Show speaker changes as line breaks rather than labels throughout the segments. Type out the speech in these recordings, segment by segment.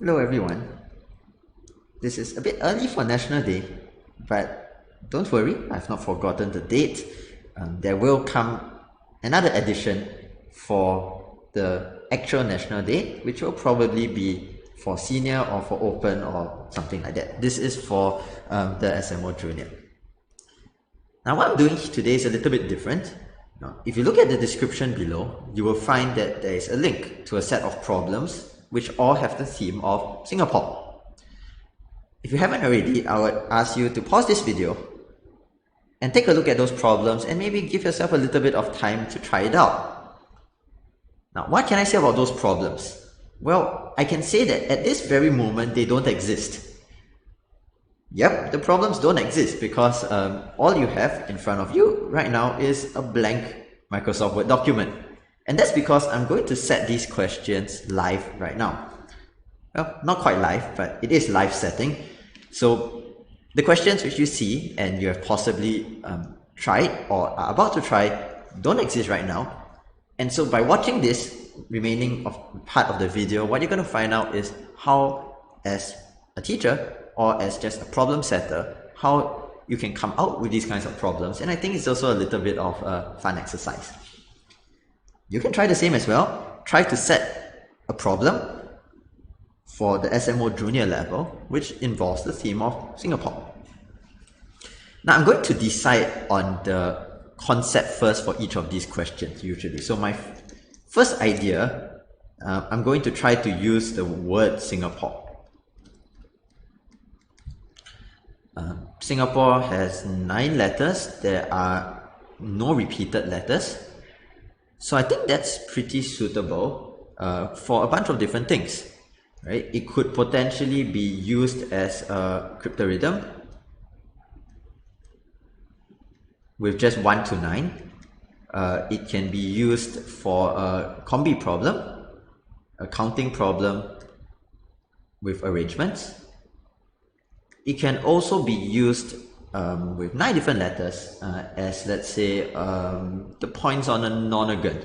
Hello everyone. This is a bit early for National Day, but don't worry, I've not forgotten the date. There will come another edition for the actual National Day, which will probably be for senior or for open or something like that. This is for the SMO Junior. Now what I'm doing today is a little bit different. Now, if you look at the description below, you will find that there is a link to a set of problems which all have the theme of Singapore. If you haven't already, I would ask you to pause this video and take a look at those problems and maybe give yourself a little bit of time to try it out. Now, what can I say about those problems? Well, I can say that at this very moment, they don't exist. Yep, the problems don't exist because all you have in front of you right now is a blank Microsoft Word document. And that's because I'm going to set these questions live right now. Well, not quite live, but it is live setting. So the questions which you see and you have possibly tried or are about to try don't exist right now. And so by watching this remaining part of the video, what you're going to find out is how, as a teacher or as just a problem setter, how you can come out with these kinds of problems. And I think it's also a little bit of a fun exercise. You can try the same as well. Try to set a problem for the SMO junior level, which involves the theme of Singapore. Now I'm going to decide on the concept first for each of these questions usually. So my first idea, I'm going to try to use the word Singapore. Singapore has 9 letters. There are no repeated letters. So I think that's pretty suitable for a bunch of different things. Right? It could potentially be used as a cryptarithm with just 1 to 9. It can be used for a combi problem, a counting problem with arrangements. It can also be used with 9 different letters as, let's say, the points on a Nonagon.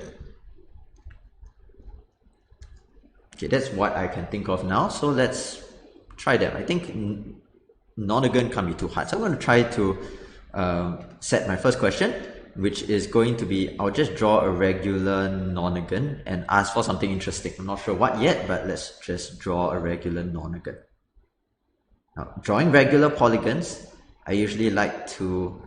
Okay, that's what I can think of now. So let's try them. I think Nonagon can't be too hard. So I'm going to try to set my first question, which is going to be, I'll just draw a regular Nonagon and ask for something interesting. I'm not sure what yet, but let's just draw a regular Nonagon. Now, drawing regular polygons, I usually like to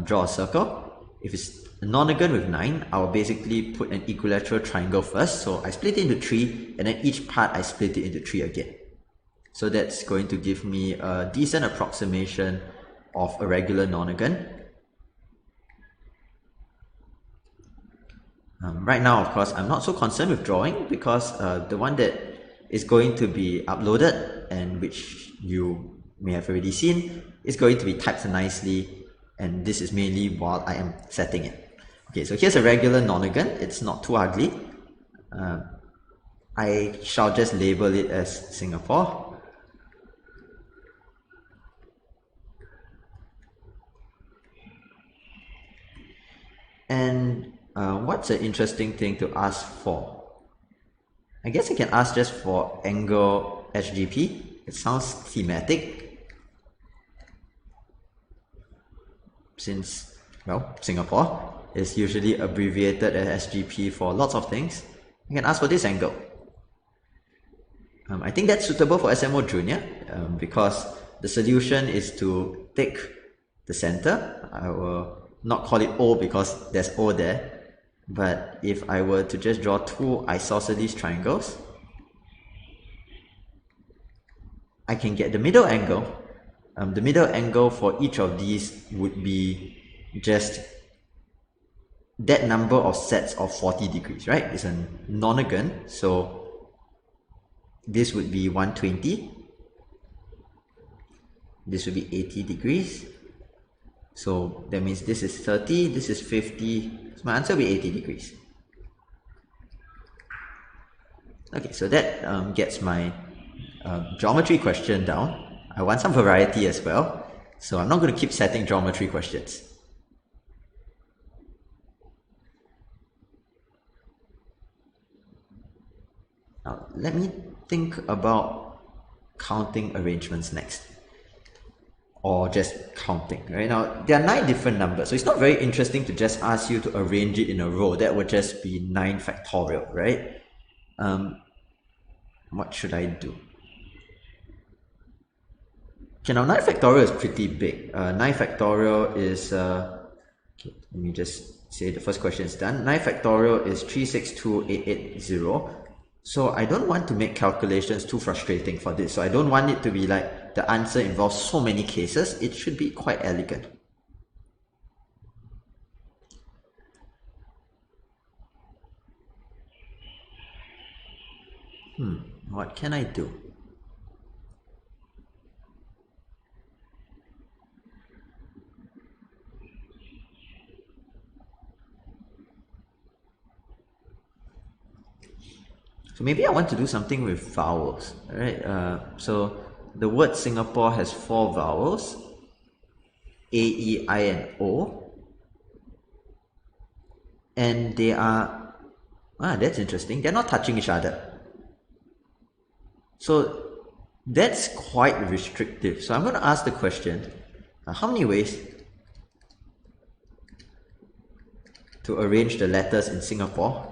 draw a circle. If it's a Nonagon with 9, I'll basically put an equilateral triangle first. So I split it into 3, and then each part I split it into 3 again. So that's going to give me a decent approximation of a regular Nonagon. Right now, of course, I'm not so concerned with drawing because the one that is going to be uploaded and which you may have already seen is going to be typed nicely, and this is mainly while I am setting it. Okay, so here's a regular Nonagon. It's not too ugly. I shall just label it as Singapore. And what's an interesting thing to ask for? I guess I can ask just for angle SGP. It sounds thematic. Since, well, Singapore is usually abbreviated as SGP for lots of things, I can ask for this angle. I think that's suitable for SMO Junior because the solution is to take the center. I will not call it O because there's O there, but if I were to just draw 2 isosceles triangles, I can get the middle angle. The middle angle for each of these would be just that number of sets of 40 degrees, right? It's a Nonagon, so this would be 120. This would be 80 degrees. So that means this is 30, this is 50. So my answer will be 80 degrees. Okay, so that gets my geometry question down. I want some variety as well, so I'm not going to keep setting geometry questions. Now, let me think about counting arrangements next, or just counting. Right now, there are 9 different numbers, so it's not very interesting to just ask you to arrange it in a row. That would just be 9 factorial, right? What should I do? Okay, now 9 factorial is pretty big. 9 factorial is, okay, let me just say the first question is done. 9 factorial is 362,880. So I don't want to make calculations too frustrating for this. So I don't want it to be like the answer involves so many cases. It should be quite elegant. What can I do? So maybe I want to do something with vowels, right? So the word Singapore has 4 vowels, A, E, I, and O. And they are, that's interesting, they're not touching each other. So that's quite restrictive. So I'm going to ask the question, how many ways to arrange the letters in Singapore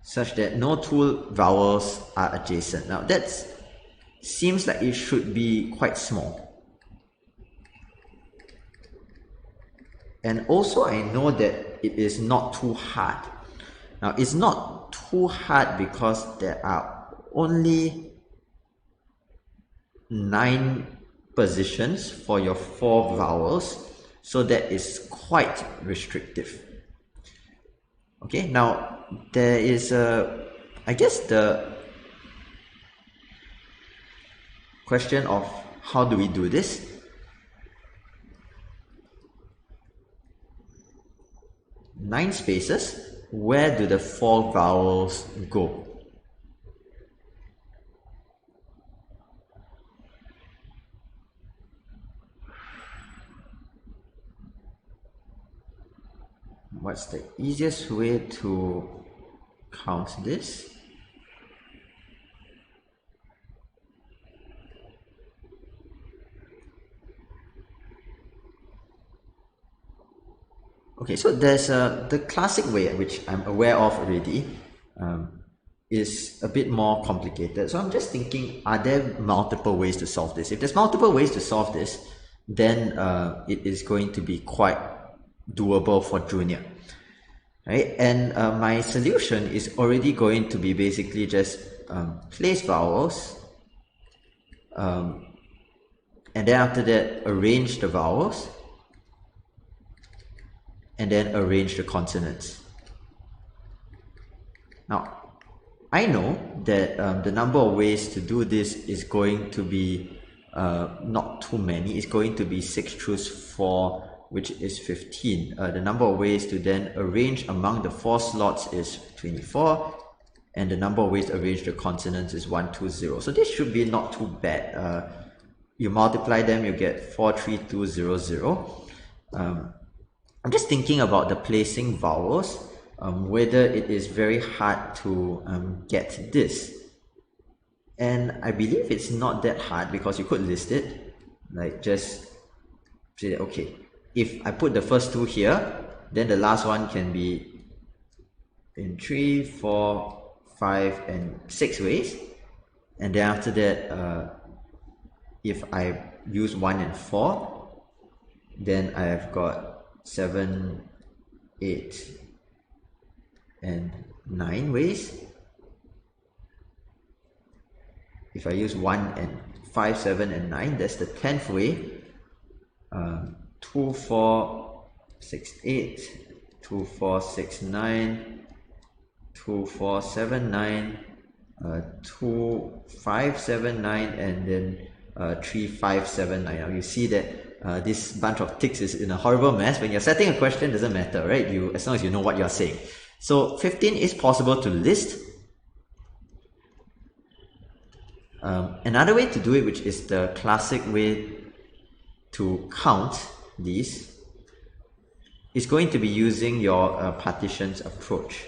such that no 2 vowels are adjacent? Now that seems like it should be quite small. And also I know that it is not too hard. Now it's not too hard because there are only 9 positions for your 4 vowels, so that is quite restrictive. Okay, now there is I guess the question of how do we do this? Nine spaces, where do the 4 vowels go? What's the easiest way to count this? Okay, so there's the classic way, which I'm aware of already, is a bit more complicated. So I'm just thinking, are there multiple ways to solve this? If there's multiple ways to solve this, then it is going to be quite doable for junior, right? And my solution is already going to be basically just place vowels, and then after that arrange the vowels, and then arrange the consonants. Now I know that the number of ways to do this is going to be not too many. It's going to be 6 choose 4, which is 15. The number of ways to then arrange among the 4 slots is 24, and the number of ways to arrange the consonants is 120. So this should be not too bad. You multiply them, you get 43200. I'm just thinking about the placing vowels, whether it is very hard to get this. And I believe it's not that hard, because you could list it, like just say that, okay, if I put the first 2 here, then the last one can be in 3, 4, 5, and 6 ways. And then after that, if I use 1 and 4, then I have got 7, 8, and 9 ways. If I use 1 and 5, 7, and 9, that's the 10th way. 2, 4, 6, 8, 2, 4, 6, 9, 2, 4, 7, 9, 2, 5, 7, 9, and then 3, 5, 7, 9. Now you see that this bunch of ticks is in a horrible mess. When you're setting a question, it doesn't matter, right? As long as you know what you're saying. So 15 is possible to list. Another way to do it, which is the classic way to count these, is going to be using your partitions approach.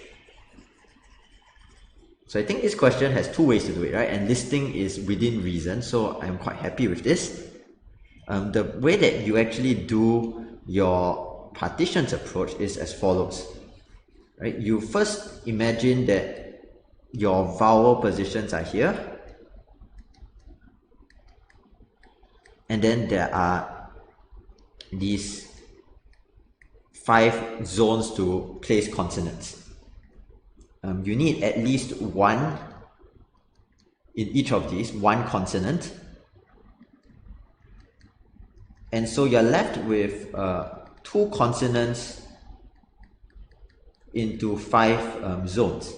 So I think this question has two ways to do it, right? And listing is within reason, so I'm quite happy with this. The way that you actually do your partitions approach is as follows, right? You first imagine that your vowel positions are here, and then there are these 5 zones to place consonants. You need at least one in each of these, one consonant. And so you're left with 2 consonants into 5 zones,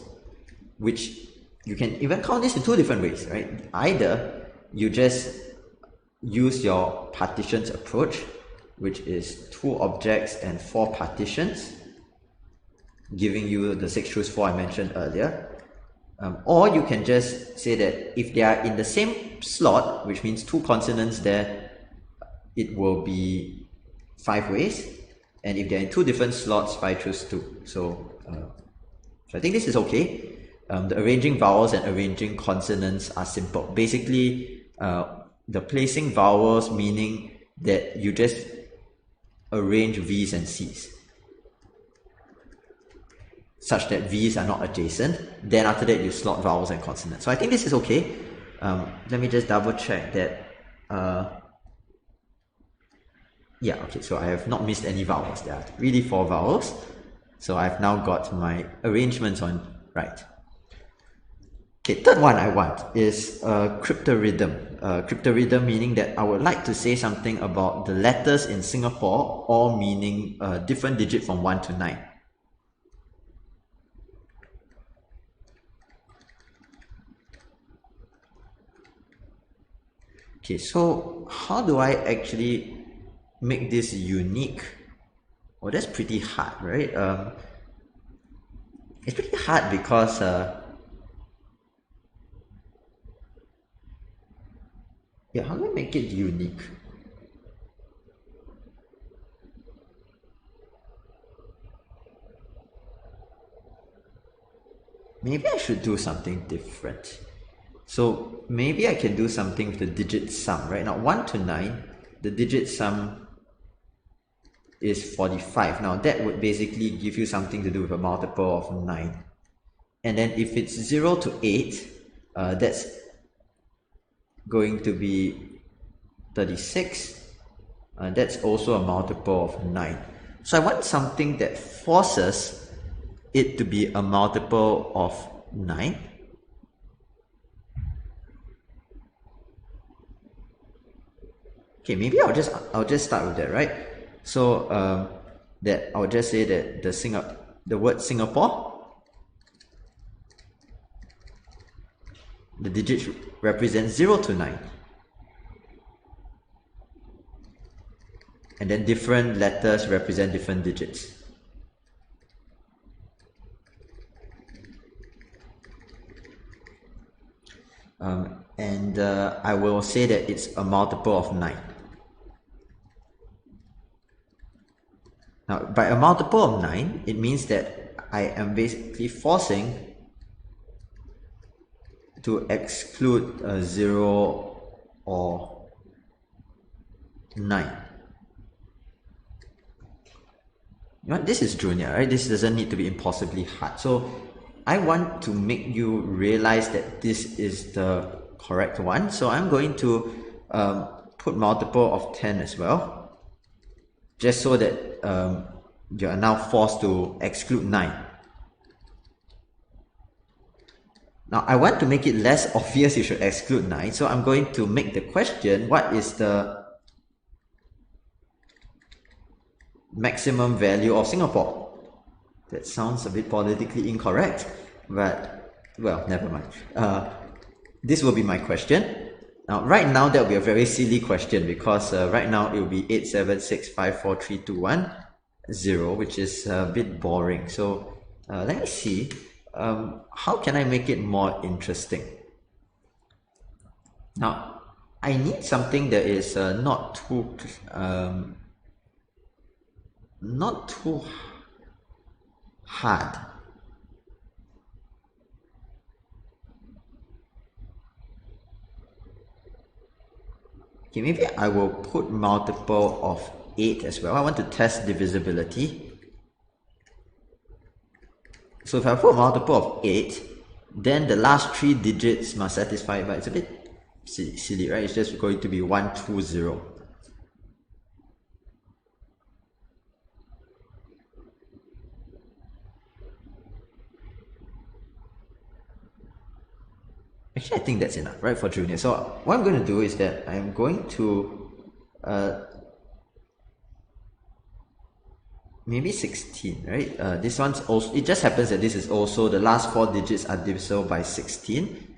which you can even count this in 2 different ways, right? Either you just use your partitions approach, which is 2 objects and 4 partitions, giving you the 6 choose 4 I mentioned earlier. Or you can just say that if they are in the same slot, which means 2 consonants there, it will be 5 ways. And if they're in 2 different slots, 5 choose 2. So I think this is okay. The arranging vowels and arranging consonants are simple. Basically, the placing vowels meaning that you just arrange V's and C's such that V's are not adjacent. Then after that you slot vowels and consonants. So I think this is okay. Let me just double check that. Yeah, okay, so I have not missed any vowels. There are really 4 vowels. So I've now got my arrangements on right. Okay, third one I want is cryptarithm. Cryptarithm meaning that I would like to say something about the letters in Singapore, all meaning a different digit from 1 to 9. Okay, so how do I actually make this unique? Well, that's pretty hard, right? It's pretty hard because yeah, how do I make it unique? Maybe I should do something different. So maybe I can do something with the digit sum, right? Now 1 to 9, the digit sum is 45. Now that would basically give you something to do with a multiple of 9. And then if it's 0 to 8, that's going to be 36. That's also a multiple of 9. So I want something that forces it to be a multiple of 9. Okay, maybe I'll just start with that, right? So that I'll just say that the word Singapore, the digits represent 0 to 9. And then different letters represent different digits. And I will say that it's a multiple of 9. Now, by a multiple of 9, it means that I am basically forcing to exclude 0 or 9. You know, this is junior, right? This doesn't need to be impossibly hard. So I want to make you realize that this is the correct one. So I'm going to put multiple of 10 as well, just so that you are now forced to exclude 9. Now I want to make it less obvious you should exclude 9, so I'm going to make the question, what is the maximum value of Singapore? That sounds a bit politically incorrect, but well, never mind. This will be my question. Now, right now, that will be a very silly question because right now it will be 876543210, which is a bit boring. So let me see. How can I make it more interesting? Now, I need something that is not too not too hard. Okay, maybe I will put multiple of 8 as well. I want to test divisibility. So if I put multiple of 8, then the last 3 digits must satisfy it, but it's a bit silly, right? It's just going to be 120. Actually, I think that's enough, right, for junior. So what I'm going to do is that I'm going to maybe 16, right? This one's also, it just happens that this is also, the last 4 digits are divisible by 16.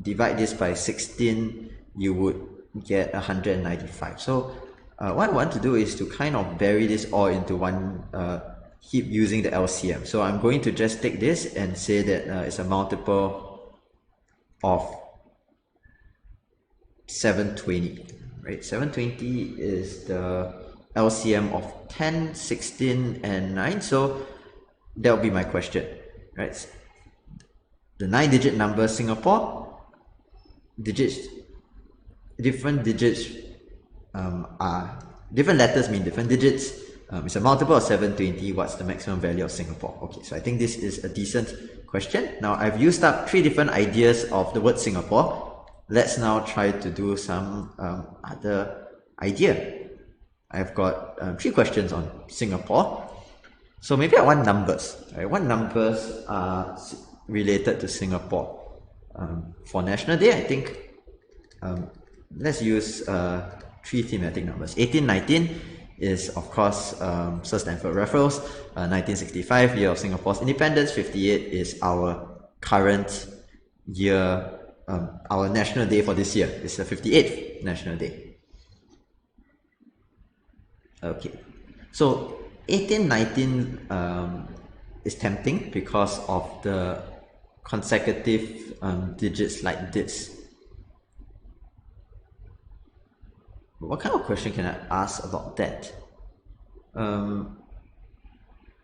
Divide this by 16, you would get 195. So what I want to do is to kind of bury this all into one heap using the LCM. So I'm going to just take this and say that it's a multiple of 720, right? 720 is the LCM of 10, 16, and 9. So that will be my question, right? The 9-digit number Singapore, digits, different digits are, different letters mean different digits. It's a multiple of 720. What's the maximum value of Singapore? Okay, so I think this is a decent question. Now I've used up 3 different ideas of the word Singapore. Let's now try to do some other idea. I've got 3 questions on Singapore. So maybe I want numbers. Right? What numbers are related to Singapore? For National Day, I think let's use 3 thematic numbers. 1819 is, of course, Sir Stamford Raffles. 1965, year of Singapore's independence. 58 is our current year, our National Day for this year. It's the 58th National Day. Okay, so 1819 is tempting because of the consecutive digits like this. What kind of question can I ask about that?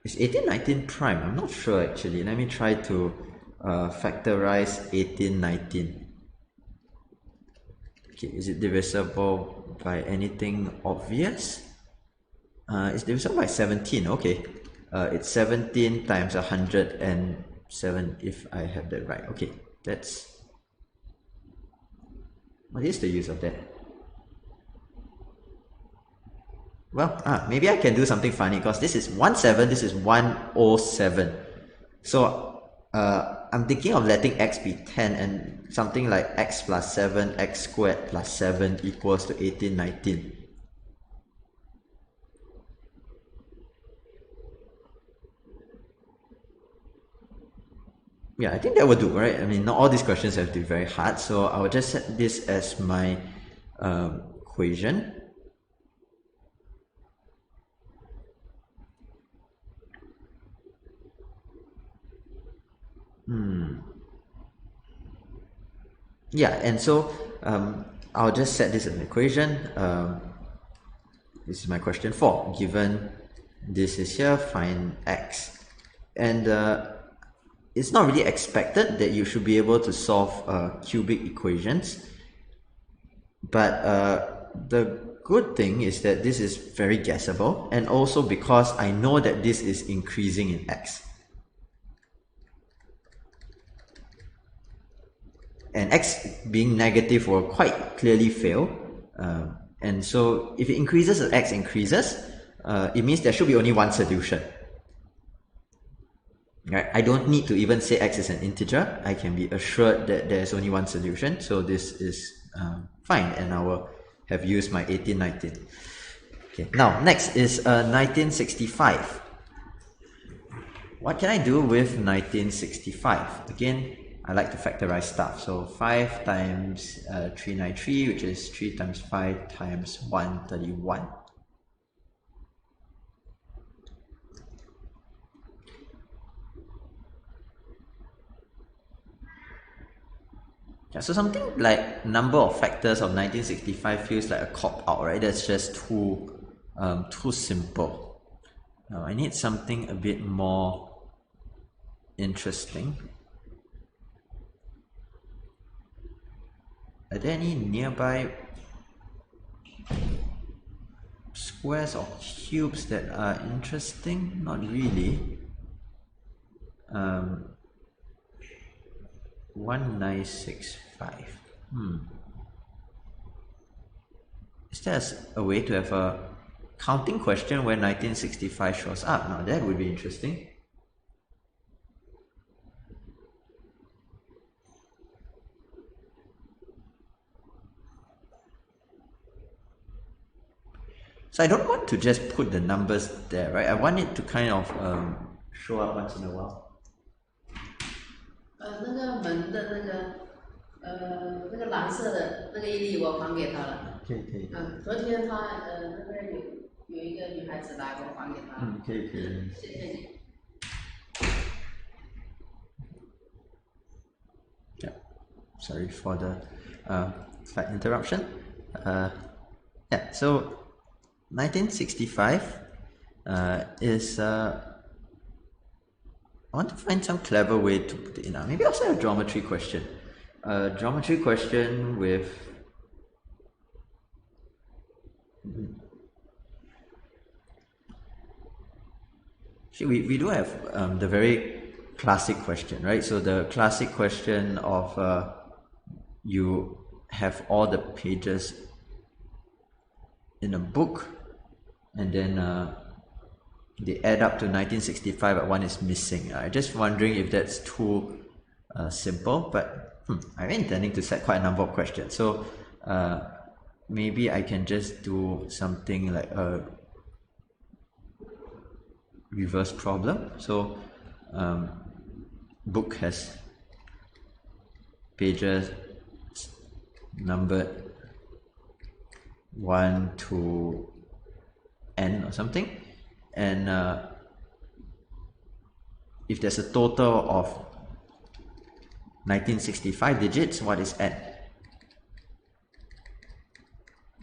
Is 1819 prime? I'm not sure actually. Let me try to factorize 1819. Okay, is it divisible by anything obvious? It's divisible by 17. Okay, it's 17 times 107 if I have that right. Okay, that's, what is the use of that? Well, maybe I can do something funny because this is 17, this is 107. So I'm thinking of letting x be 10 and something like x plus 7, x squared plus 7 equals to 1819. Yeah, I think that would do, right? I mean, not all these questions have to be very hard, so I will just set this as my equation. Yeah, and so I'll just set this as an equation. This is my question 4. Given this is here, find x. And it's not really expected that you should be able to solve cubic equations. But the good thing is that this is very guessable, and also because I know that this is increasing in x. And x being negative will quite clearly fail. And so if it increases as x increases, it means there should be only one solution. Right? I don't need to even say x is an integer. I can be assured that there's only one solution. So this is fine, and I will have used my 1819. Okay. Now next is 1965. What can I do with 1965? Again, I like to factorize stuff. So 5 times 393, which is 3 times 5 times 131. Yeah, so something like number of factors of 1965 feels like a cop-out, right? That's just too simple. Now I need something a bit more interesting. Are there any nearby squares or cubes that are interesting? Not really. 1965. Is there a way to have a counting question where 1965 shows up? Now that would be interesting. So I don't want to just put the numbers there, right? I want it to kind of show up once in a while.
那个门的那个蓝色的那个一粒我还给他了。
可以。
昨天他那边有一个女孩子来，我还给她了。
可以。
谢谢你。
Yeah. Sorry for the slight interruption. Yeah. So 1965 is. I want to find some clever way to put it in. Maybe also a geometry question. A geometry question with we do have the very classic question, right? So the classic question of you have all the pages in a book and then they add up to 1965 but one is missing. I'm just wondering if that's too simple, but I'm intending to set quite a number of questions. So maybe I can just do something like a reverse problem. So book has pages numbered 1 to n or something, and if there's a total of 1965 digits, what is n?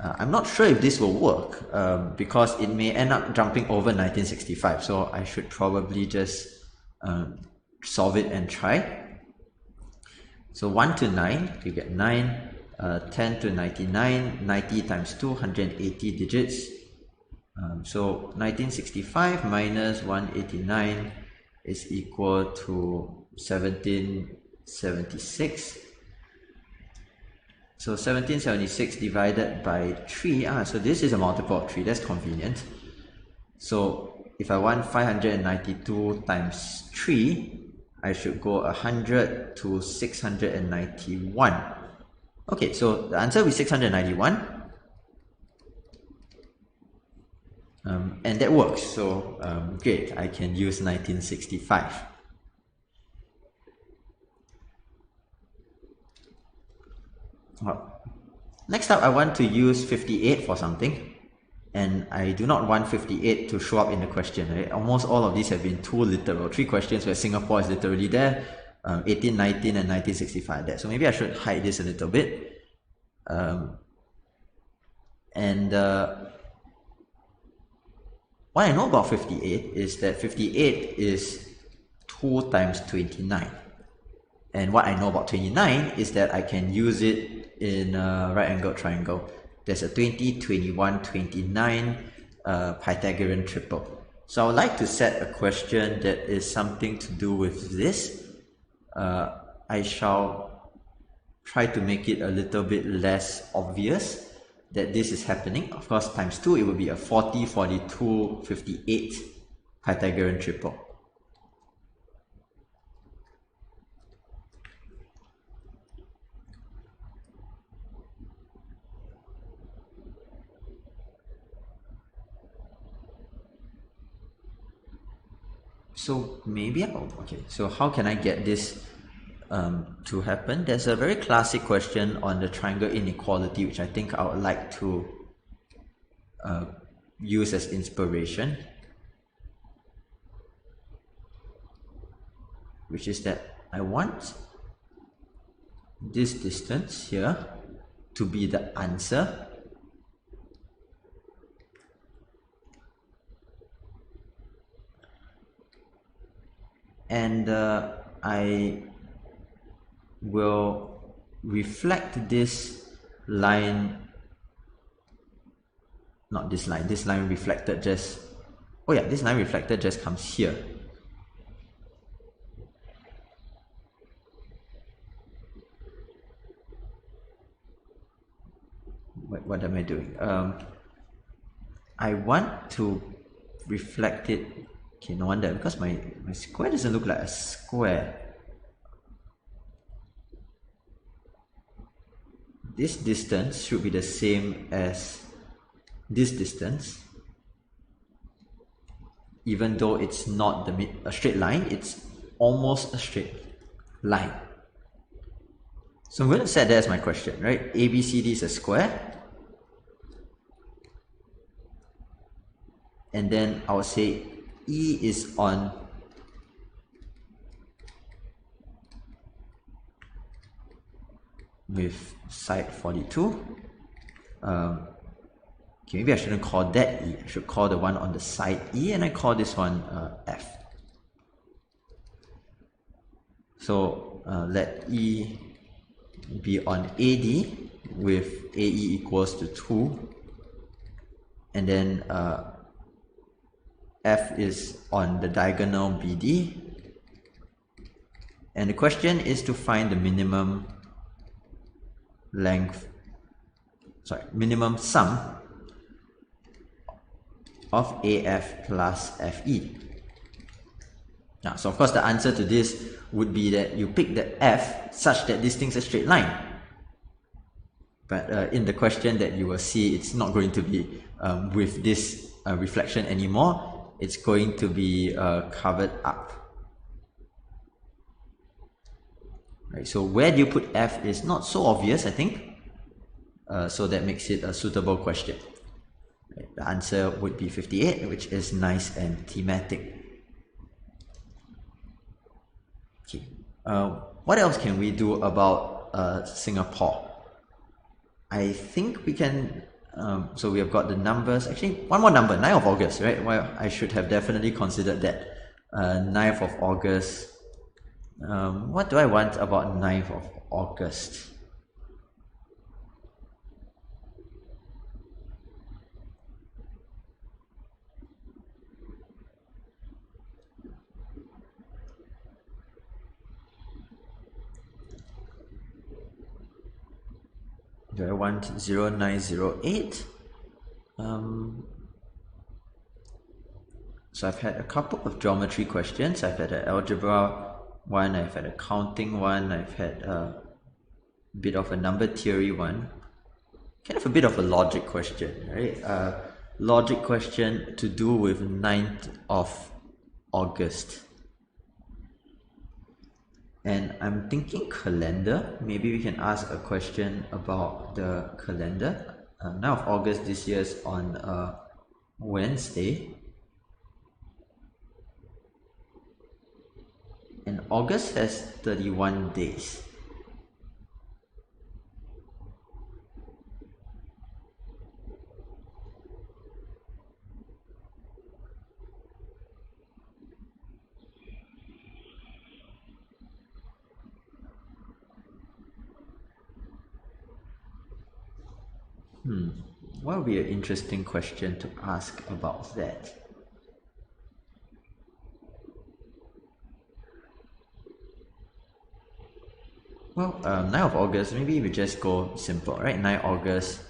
I'm not sure if this will work because it may end up jumping over 1965, so I should probably just solve it and try. So 1 to 9, you get 9, 10 to 99, 90 times 2, 180 digits. So 1965 minus 189 is equal to 1776. So 1776 divided by 3, so this is a multiple of 3, that's convenient. So if I want 592 times 3, I should go 100 to 691. Okay, so the answer is 691. And that works, so great, I can use 1965. Well, next up I want to use 58 for something, and I do not want 58 to show up in the question, right? Almost all of these have been too literal. 3 questions where Singapore is literally there, 1819 and 1965 there. So maybe I should hide this a little bit. What I know about 58 is that 58 is 2 times 29. And what I know about 29 is that I can use it in a right-angled triangle. There's a 20, 21, 29 Pythagorean triple. So I would like to set a question that is something to do with this. I shall try to make it a little bit less obvious that this is happening. Of course, times 2, it will be a 40, 42, 58 Pythagorean triple. So maybe, so how can I get this to happen? There's a very classic question on the triangle inequality, which I think I would like to use as inspiration, which is that I want this distance here to be the answer, and I will reflect this line, not this line reflected just, oh yeah, this line reflected just comes here. What am I doing? I want to reflect it, okay, no wonder, because my square doesn't look like a square. This distance should be the same as this distance, even though it's not a straight line, it's almost a straight line. So I'm going to set that as my question, right? ABCD is a square. And then I will say E is on with side 42. Okay, maybe I shouldn't call that E. I should call the one on the side E, and I call this one F. So let E be on AD with AE equals to 2, and then F is on the diagonal BD, and the question is to find the minimum sum of AF plus FE. Now, so of course the answer to this would be that you pick the F such that this thing's a straight line. But in the question that you will see, it's not going to be with this reflection anymore. It's going to be covered up. Right, so where do you put F is not so obvious, I think. So that makes it a suitable question. Right, the answer would be 58, which is nice and thematic. Okay. What else can we do about Singapore? I think we can, so we have got the numbers, actually one more number, 9th of August, right? Well, I should have definitely considered that. 9th of August. What do I want about 9th of August? Do I want 0908? So I've had a couple of geometry questions. I've had an algebra one, I've had a counting one, I've had a bit of a number theory one, kind of a bit of a logic question, right? Logic question to do with 9th of August. And I'm thinking calendar. Maybe we can ask a question about the calendar. 9th of August this year is on Wednesday. And August has 31 days. What would be an interesting question to ask about that? Well, 9th of August, maybe we just go simple, right? 9th August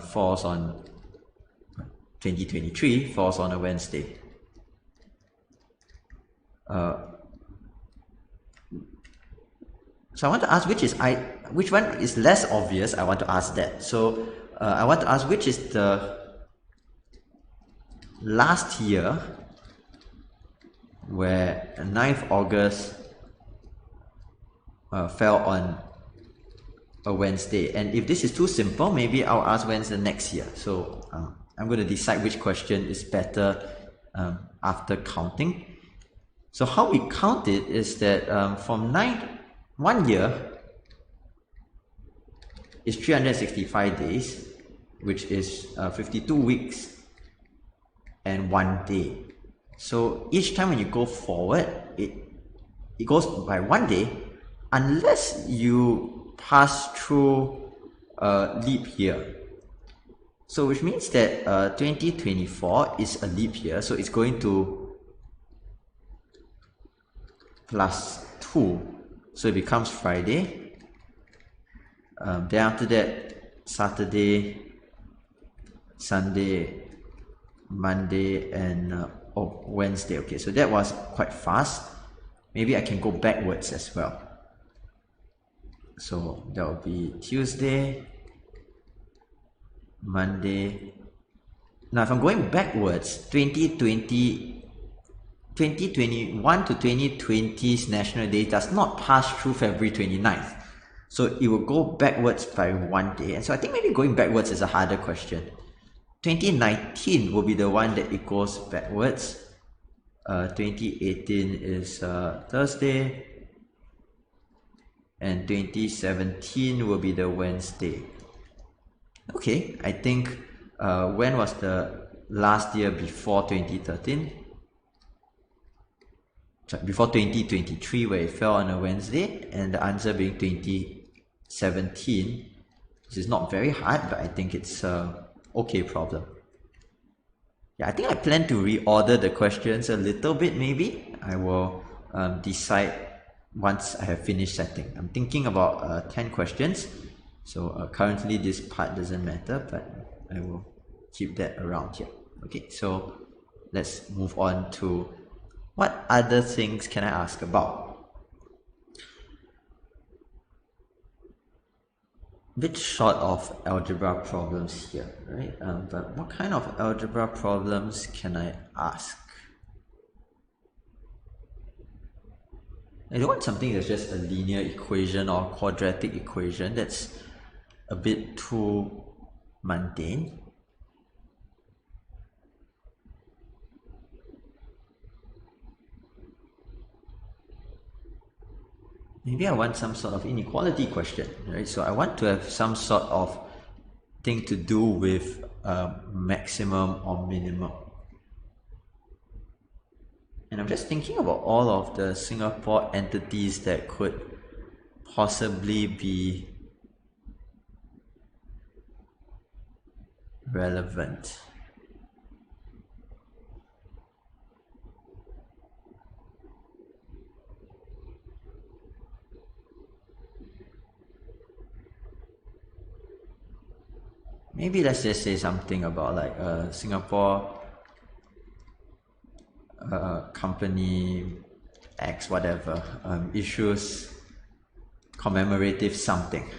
falls on 2023, falls on a Wednesday. So I want to ask which one is less obvious. I want to ask that. So I want to ask which is the last year where 9th August fell on a Wednesday. And if this is too simple, maybe I'll ask when's the next year. So I'm going to decide which question is better after counting. So how we count it is that from 1 year is 365 days, which is 52 weeks and 1 day. So each time when you go forward, it goes by 1 day, unless you pass through a leap year. So which means that 2024 is a leap year, so it's going to plus 2, so it becomes Friday. Then after that, Saturday, Sunday, Monday, and Wednesday. Okay, so that was quite fast. Maybe I can go backwards as well. So that will be Tuesday, Monday. Now if I'm going backwards, 2021 to 2020's National Day does not pass through February 29th. So it will go backwards by 1 day. And so I think maybe going backwards is a harder question. 2019 will be the one that it goes backwards. 2018 is Thursday. And 2017 will be the Wednesday. Okay, I think when was the last year before 2013? Sorry, before 2023, where it fell on a Wednesday, and the answer being 2017, which is not very hard, but I think it's a okay problem. Yeah, I think I plan to reorder the questions a little bit. Maybe I will decide once I have finished setting. I'm thinking about 10 questions. So currently this part doesn't matter, but I will keep that around here. Okay, so let's move on to what other things can I ask about? A bit short of algebra problems here, right? But what kind of algebra problems can I ask? I don't want something that's just a linear equation or quadratic equation. That's a bit too mundane. Maybe I want some sort of inequality question, right? So I want to have some sort of thing to do with maximum or minimum. And I'm just thinking about all of the Singapore entities that could possibly be relevant. Maybe let's just say something about like Singapore company X whatever issues commemorative something.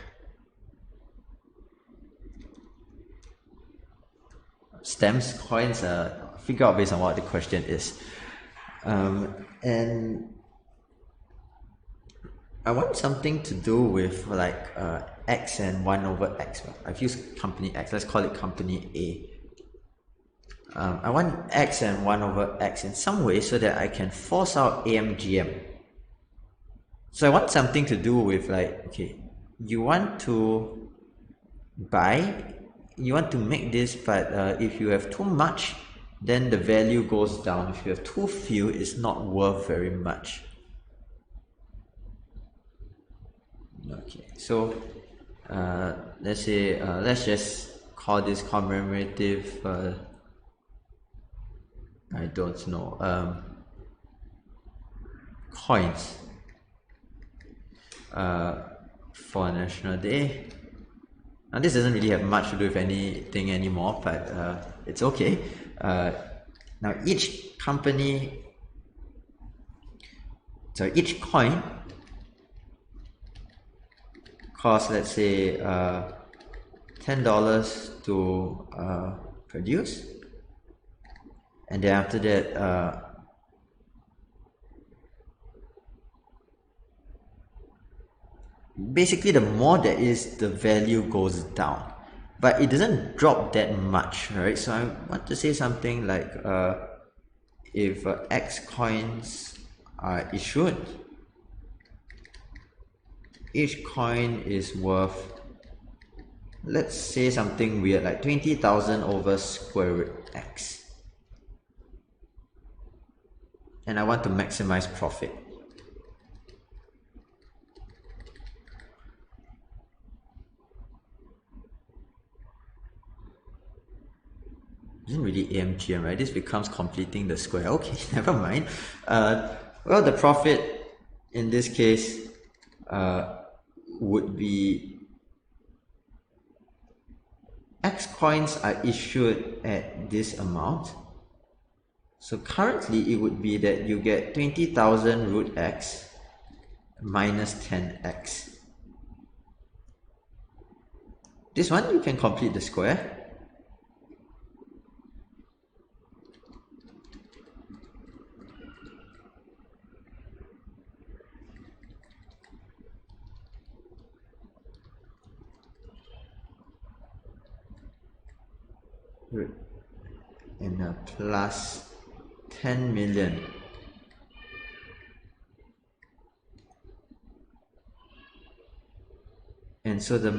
Stamps, coins, figure out based on what the question is. And I want something to do with like X and 1 over X. I've used company X, let's call it company A. I want X and 1 over X in some way so that I can force out AMGM. So I want something to do with like, okay, you want to buy, you want to make this, but if you have too much, then the value goes down. If you have too few, it's not worth very much. Okay, so let's say let's just call this commemorative I don't know coins for National Day. Now this doesn't really have much to do with anything anymore, but it's okay. Now each company, so each coin costs, let's say $10 to produce, and then after that basically the more there is, the value goes down, but it doesn't drop that much, right? So I want to say something like if X coins are issued, each coin is worth, let's say something weird like 20,000 over square root X. and I want to maximize profit. Isn't really AMGM, right? This becomes completing the square. Okay, never mind. Well, the profit in this case would be X coins are issued at this amount. So currently it would be that you get 20,000 root X minus 10X. This one you can complete the square. And plus 10 million. And so the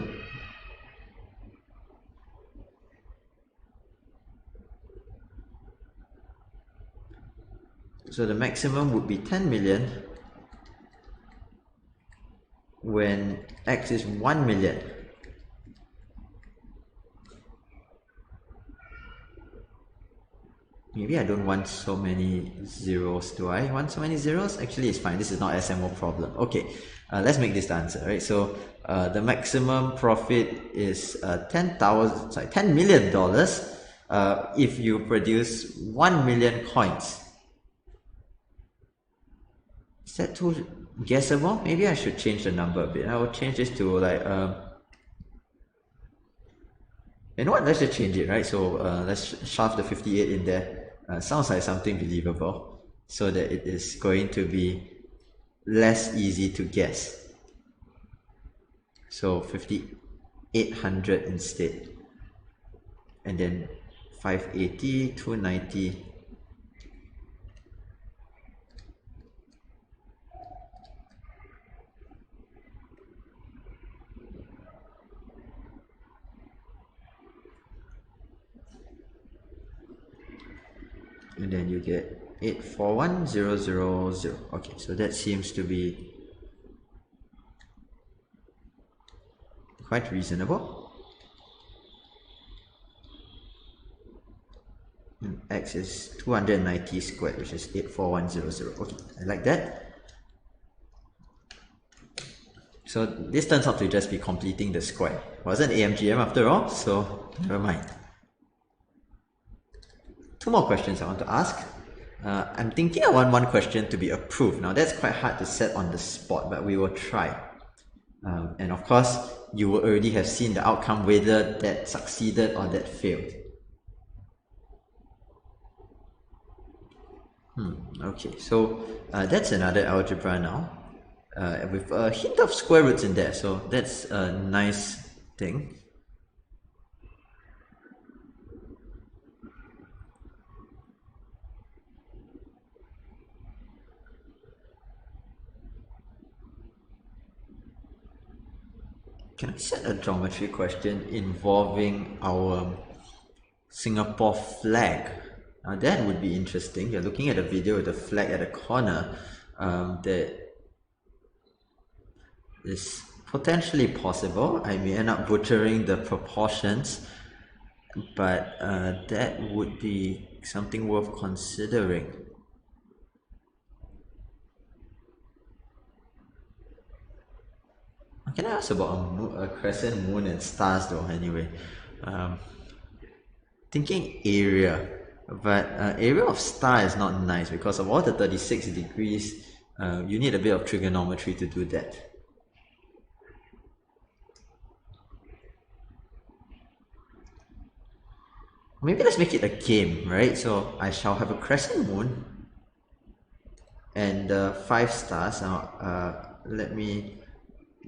maximum would be 10 million when X is 1 million. Maybe I don't want so many zeros. Do I want so many zeros? Actually, it's fine. This is not SMO problem. Okay, let's make this the answer, right? So the maximum profit is $10 million if you produce 1 million coins. Is that too guessable? Maybe I should change the number a bit. I will change this to like you know what? Let's just change it, right? So let's shove the 58 in there. Sounds like something believable, so that it is going to be less easy to guess. So 5,800 instead, and then 580, 290. And then you get 841,000. Okay, so that seems to be quite reasonable. And X is 290 squared, which is 84100. Okay, I like that. So this turns out to just be completing the square. It wasn't AMGM after all, so never mind. Two more questions I want to ask. I'm thinking I want one question to be approved. Now that's quite hard to set on the spot, but we will try. And of course, you will already have seen the outcome, whether that succeeded or that failed. Okay, so that's another algebra now, with a hint of square roots in there, so that's a nice thing. Can I set a geometry question involving our Singapore flag? Now that would be interesting. You're looking at a video with a flag at the corner that is potentially possible. I may end up butchering the proportions, but that would be something worth considering. Can I ask about a crescent moon and stars though anyway? Thinking area, but area of star is not nice because of all the 36 degrees. You need a bit of trigonometry to do that. Maybe let's make it a game, right? So I shall have a crescent moon and 5 stars. Now let me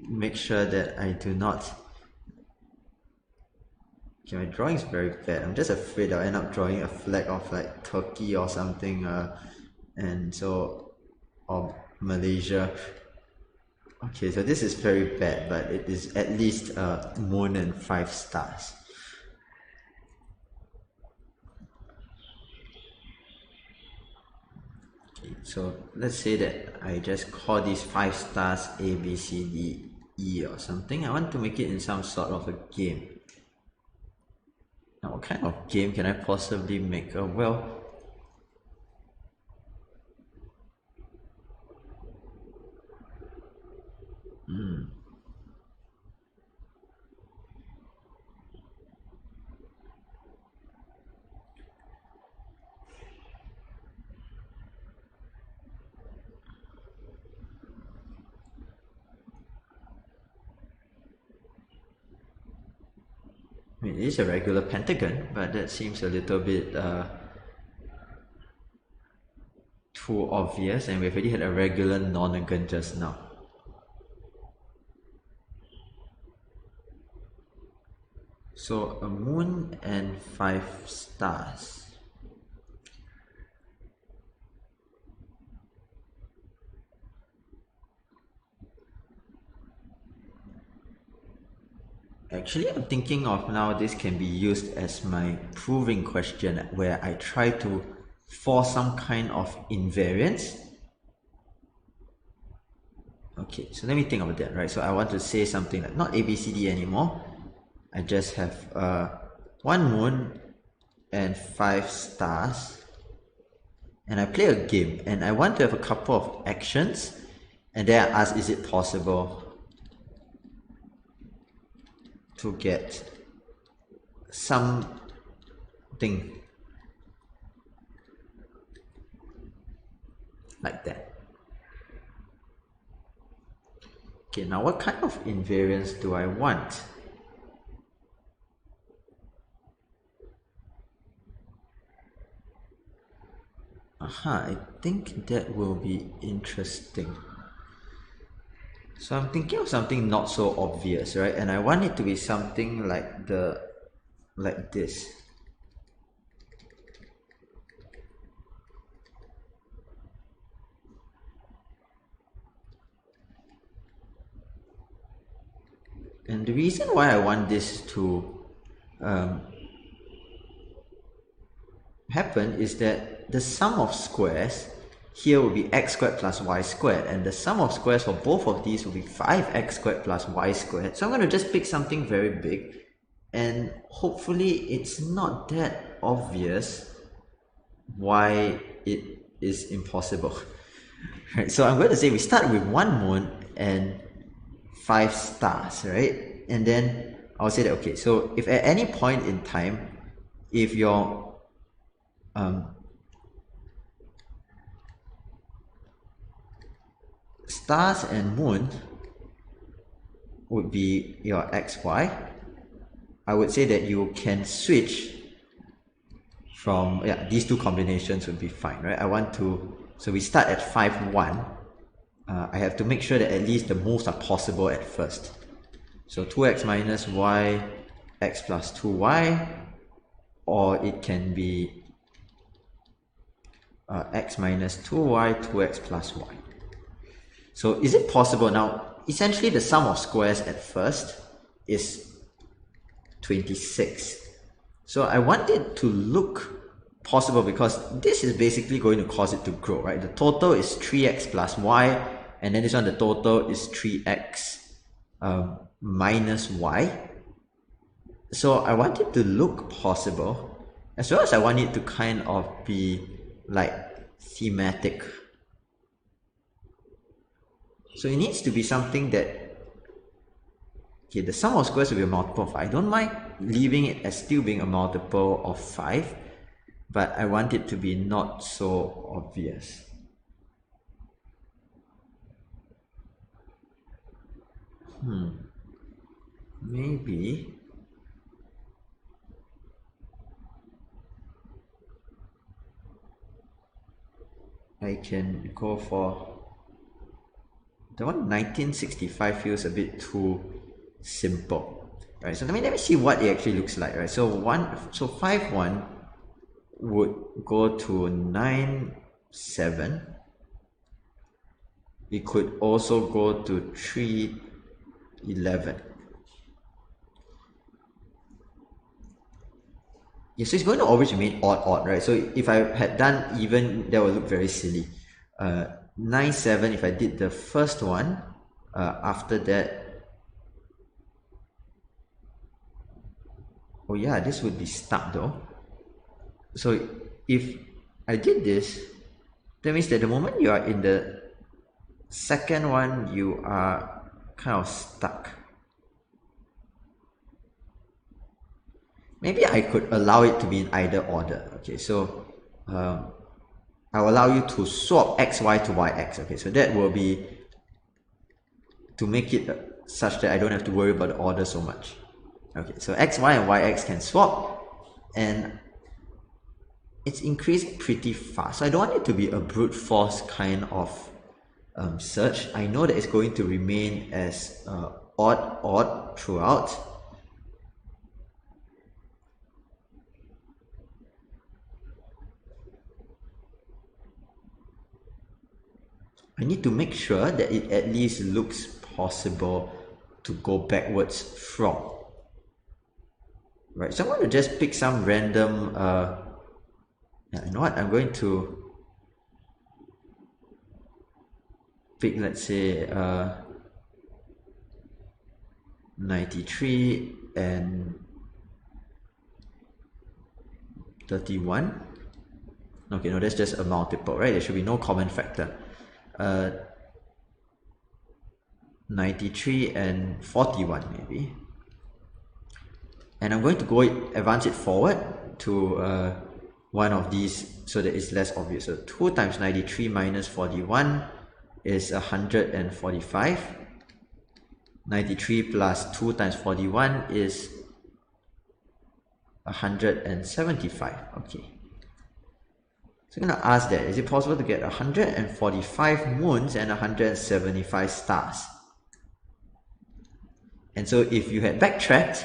make sure that I do not... Okay, my drawing is very bad. I'm just afraid I'll end up drawing a flag of like Turkey or something, and so, or Malaysia. Okay, so this is very bad, but it is at least a moon and 5 stars. Okay, so let's say that I just call these 5 stars A, B, C, D, E or something. I want to make it in some sort of a game. Now, what kind of game can I possibly make? Well, I mean, it is a regular pentagon, but that seems a little bit too obvious, and we've already had a regular nonagon just now. So a moon and 5 stars. Actually, I'm thinking of now this can be used as my proving question where I try to force some kind of invariance. Okay, so let me think about that, right? So I want to say something like not ABCD anymore. I just have one moon and 5 stars. And I play a game and I want to have a couple of actions and then I ask, is it possible to get something like that? Okay, now what kind of invariance do I want? I think that will be interesting. So I'm thinking of something not so obvious, right? And I want it to be something like this. And the reason why I want this to happen is that the sum of squares here will be x squared plus y squared, and the sum of squares for both of these will be 5x squared plus y squared. So I'm going to just pick something very big, and hopefully it's not that obvious why it is impossible. Right, so I'm going to say we start with one moon and 5 stars, right? And then I'll say that, okay, so if at any point in time, if your stars and moon would be your xy, I would say that you can switch from, these two combinations would be fine, right? I want to, so we start at 5, 1. I have to make sure that at least the moves are possible at first. So 2x minus y, x plus 2y, or it can be x minus 2y, 2x plus y. So is it possible now? Essentially the sum of squares at first is 26. So I want it to look possible because this is basically going to cause it to grow, right? The total is 3x plus y, and then this one, the total is 3x minus y. So I want it to look possible, as well as I want it to kind of be like thematic. So it needs to be something that, okay, the sum of squares will be a multiple of 5. I don't mind leaving it as still being a multiple of 5, but I want it to be not so obvious. Maybe I can go for the one 1965 feels a bit too simple, right? So let me see what it actually looks like, right? So 5 1 would go to 9 7. It could also go to 3 11. Yeah, so it's going to always remain odd, right? So if I had done even, that would look very silly, 9, 7, if I did the first one, after that, oh yeah, this would be stuck though. So if I did this, that means that the moment you are in the second one, you are kind of stuck. Maybe I could allow it to be in either order. Okay, so I'll allow you to swap xy to yx. Okay, so that will be to make it such that I don't have to worry about the order so much. Okay, so xy and yx can swap, and it's increasing pretty fast. So I don't want it to be a brute force kind of search. I know that it's going to remain as odd throughout. I need to make sure that it at least looks possible to go backwards from. Right, so I'm going to just pick some random, you know what, I'm going to pick, let's say, 93 and 31. Okay, no, that's just a multiple, right? There should be no common factor. 93 and 41 maybe. And I'm going to go advance it forward to one of these so that it's less obvious. So 2 times 93 minus 41 is 145. 93 plus 2 times 41 is 175. Okay. So I'm going to ask that, is it possible to get 145 moons and 175 stars? And so if you had backtracked,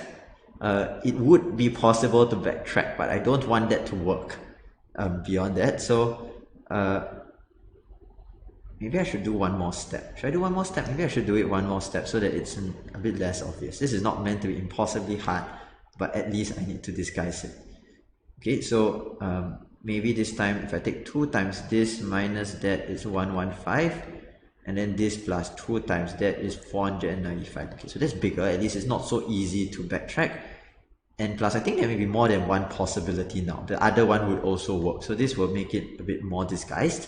it would be possible to backtrack, but I don't want that to work beyond that. So maybe I should do one more step. Should I do one more step? Maybe I should do it one more step so that it's a bit less obvious. This is not meant to be impossibly hard, but at least I need to disguise it. Okay, so maybe this time if I take 2 times this minus that is 115, and then this plus 2 times that is 495. Okay, so that's bigger. At least it's not so easy to backtrack. And plus, I think there may be more than one possibility now. The other one would also work. So this will make it a bit more disguised.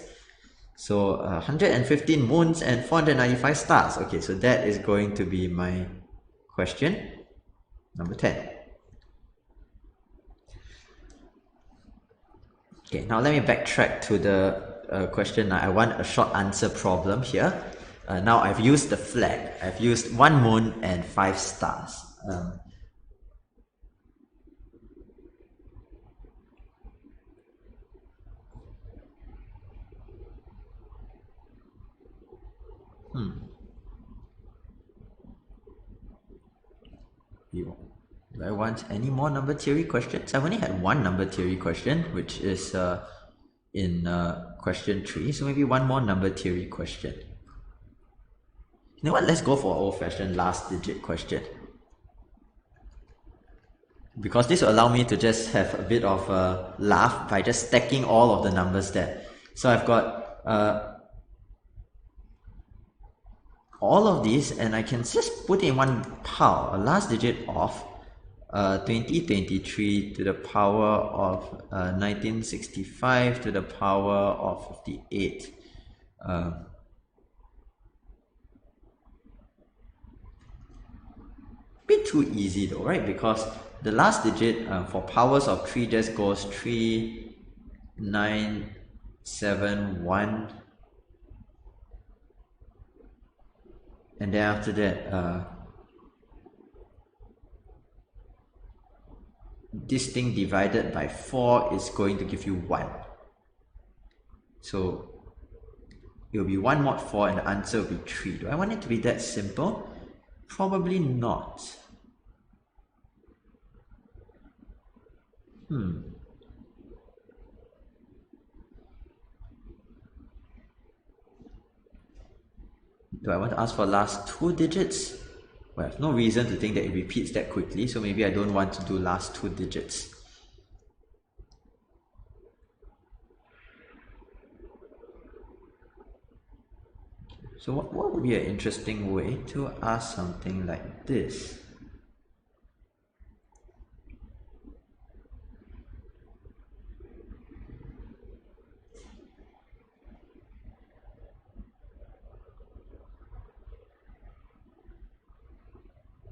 So 115 moons and 495 stars. Okay, so that is going to be my question number 10. Okay, now let me backtrack to the question. I want a short answer problem here. Now I've used the flag. I've used 1 moon and 5 stars. Do I want any more number theory questions? I've only had one number theory question, which is in question 3. So maybe one more number theory question. You know what? Let's go for old-fashioned last digit question. Because this will allow me to just have a bit of a laugh by just stacking all of the numbers there. So I've got all of these, and I can just put in one pile, a last digit of 2023 to the power of 1965 to the power of 58. Bit too easy though, right? Because the last digit for powers of 3 just goes 3, 9, 7, 1. And then after that, this thing divided by 4 is going to give you 1. So it will be 1 mod 4 and the answer will be 3. Do I want it to be that simple? Probably not. Do I want to ask for last 2 digits? Well, I have no reason to think that it repeats that quickly, so maybe I don't want to do last 2 digits. So what would be an interesting way to ask something like this?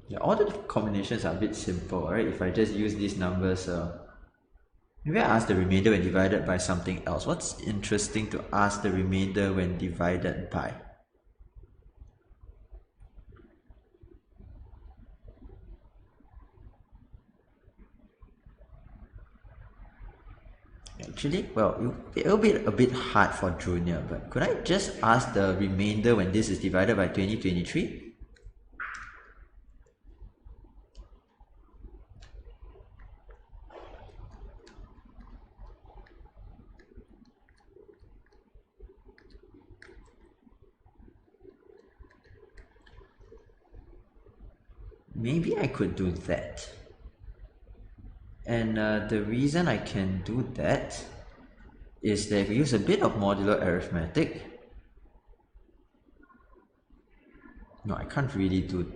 Yeah, all the combinations are a bit simple, right? If I just use these numbers, maybe I ask the remainder when divided by something else. What's interesting to ask the remainder when divided by? Actually, well, it'll be a bit hard for junior, but could I just ask the remainder when this is divided by 2023? Maybe I could do that. And the reason I can do that is that if we use a bit of modular arithmetic, no, I can't really do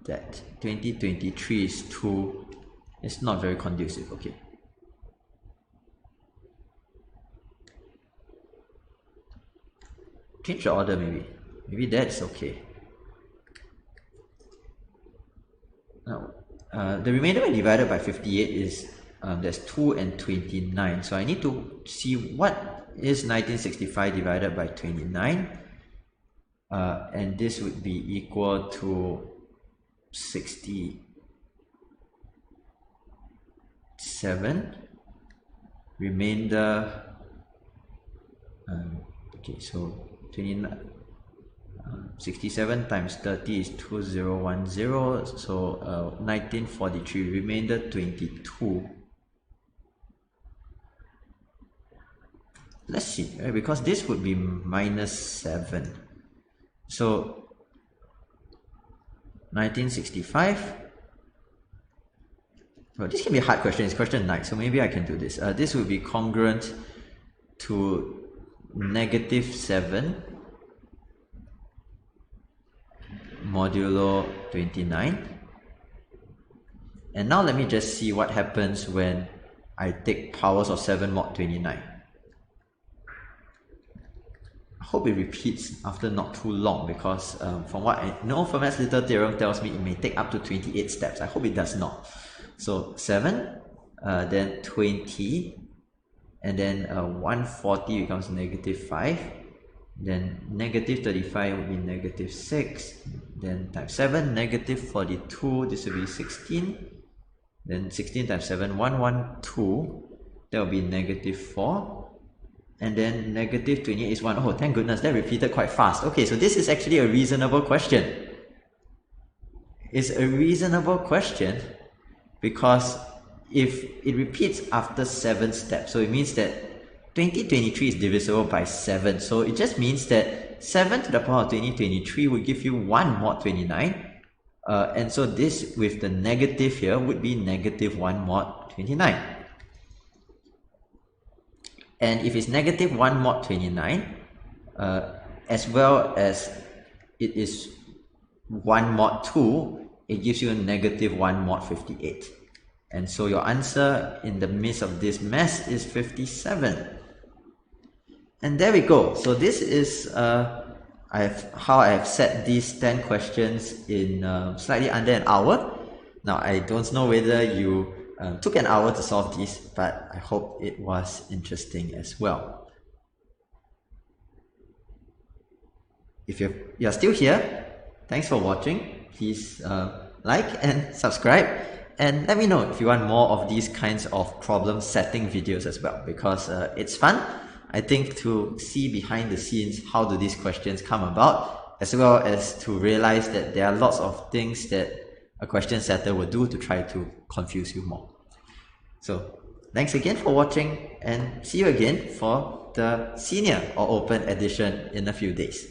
that. 2023 is too, it's not very conducive, okay. Change the order maybe that's okay. Now, the remainder when divided by 58 is, there's 2 and 29. So I need to see what is 1965 divided by 29. And this would be equal to 67. Remainder, okay, so 29. 67 times 30 is 2010, so 1943, remainder 22. Let's see, right? Because this would be minus 7. So 1965. Well, this can be a hard question. It's question 9, so maybe I can do this. This would be congruent to negative 7 modulo 29. And now let me just see what happens when I take powers of 7 mod 29. I hope it repeats after not too long, because from what I know, Fermat's little theorem tells me it may take up to 28 steps. I hope it does not. So 7, then 20, and then 140 becomes negative 5. Then negative 35 would be negative 6, then times 7, negative 42, this will be 16, then 16 times 7, 112, that will be negative 4, and then negative 28 is 1. Oh, thank goodness, that repeated quite fast. Okay, so this is actually a reasonable question. It's a reasonable question because if it repeats after 7 steps, so it means that 2023 is divisible by 7, so it just means that 7 to the power of 2023 would give you 1 mod 29, and so this with the negative here would be negative 1 mod 29. And if it's negative 1 mod 29, as well as it is 1 mod 2, it gives you a negative 1 mod 58. And so your answer in the midst of this mess is 57. And there we go. So this is how I have set these 10 questions in slightly under an hour. Now, I don't know whether you took an hour to solve these, but I hope it was interesting as well. If you're still here, thanks for watching. Please like and subscribe. And let me know if you want more of these kinds of problem setting videos as well, because it's fun, I think, to see behind the scenes how do these questions come about, as well as to realize that there are lots of things that a question setter will do to try to confuse you more. So thanks again for watching, and see you again for the senior or open edition in a few days.